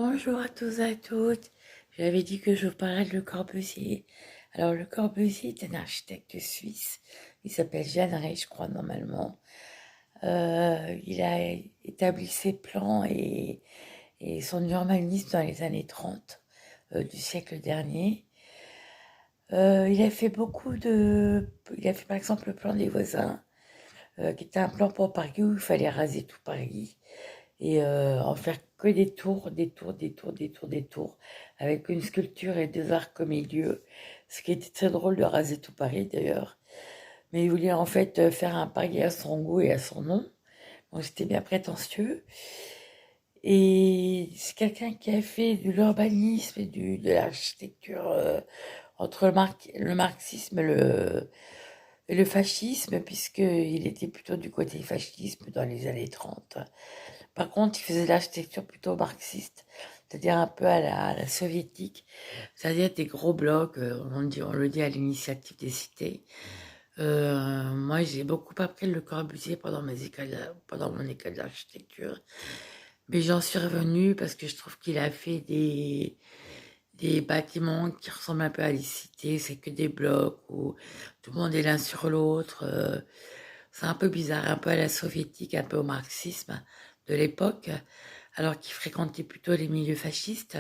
Bonjour à tous et à toutes. J'avais dit que je vous parlerais de Le Corbusier. Alors, Le Corbusier est un architecte suisse. Il s'appelle Jean Rey, je crois, normalement. Il a établi ses plans et son urbanisme dans les années 30 du siècle dernier. Il a fait Il a fait par exemple le plan des voisins, qui était un plan pour Paris où il fallait raser tout Paris et en faire que des tours, des tours, des tours, des tours, des tours, avec une sculpture et deux arcs au milieu, ce qui était très drôle de raser tout Paris d'ailleurs. Mais il voulait en fait faire un Paris à son goût et à son nom, donc c'était bien prétentieux. Et c'est quelqu'un qui a fait de l'urbanisme et de l'architecture entre le marxisme et le fascisme, puisqu'il était plutôt du côté fascisme dans les années 30. Par contre, il faisait de l'architecture plutôt marxiste, c'est-à-dire un peu à la soviétique, c'est-à-dire des gros blocs, on le dit à l'initiative des cités. Moi, j'ai beaucoup appris Le Corbusier pendant mon école d'architecture, mais j'en suis revenue parce que je trouve qu'il a fait des bâtiments qui ressemblent un peu à des cités, c'est que des blocs où tout le monde est l'un sur l'autre. C'est un peu bizarre, un peu à la soviétique, un peu au marxisme de l'époque, alors qu'il fréquentait plutôt les milieux fascistes.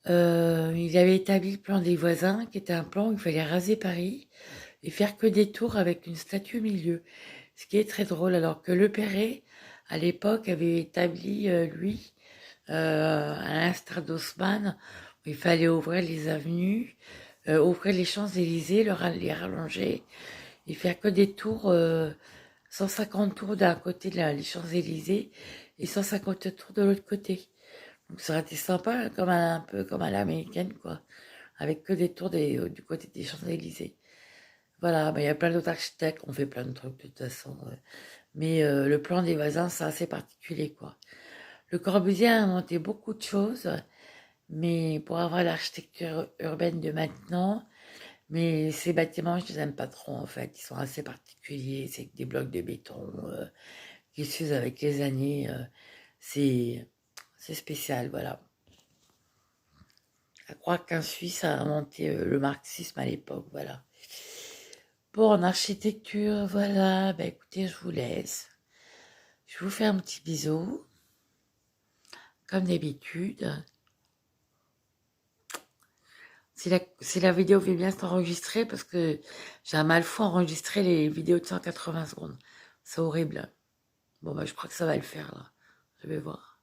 Il avait établi le plan des voisins, qui était un plan où il fallait raser Paris et faire que des tours avec une statue au milieu. Ce qui est très drôle, alors que Le Perret, à l'époque, avait établi, lui, à l'instar d'Haussmann, où il fallait ouvrir les avenues, ouvrir les Champs-Élysées, les rallonger, et faire que des tours, 150 tours d'un côté les Champs-Élysées et 150 tours de l'autre côté. Donc ça aurait été sympa, un peu comme à l'américaine, quoi, avec que des tours du côté des Champs-Élysées. Voilà, mais il y a plein d'autres architectes qui ont fait plein de trucs de toute façon. Mais le plan des voisins, c'est assez particulier, quoi. Le Corbusier a inventé beaucoup de choses, mais pour avoir l'architecture urbaine de maintenant, mais ces bâtiments, je les aime pas trop en fait. Ils sont assez particuliers. C'est des blocs de béton qui s'usent avec les années. C'est c'est spécial, voilà. À croire qu'un Suisse a inventé le marxisme à l'époque, voilà. Bon, en architecture, voilà. Bah écoutez, je vous laisse. Je vous fais un petit bisou, comme d'habitude. Si la vidéo veut bien s'enregistrer, parce que j'ai un mal fou à enregistrer les vidéos de 180 secondes. C'est horrible. Bon, bah, je crois que ça va le faire, là. Je vais voir.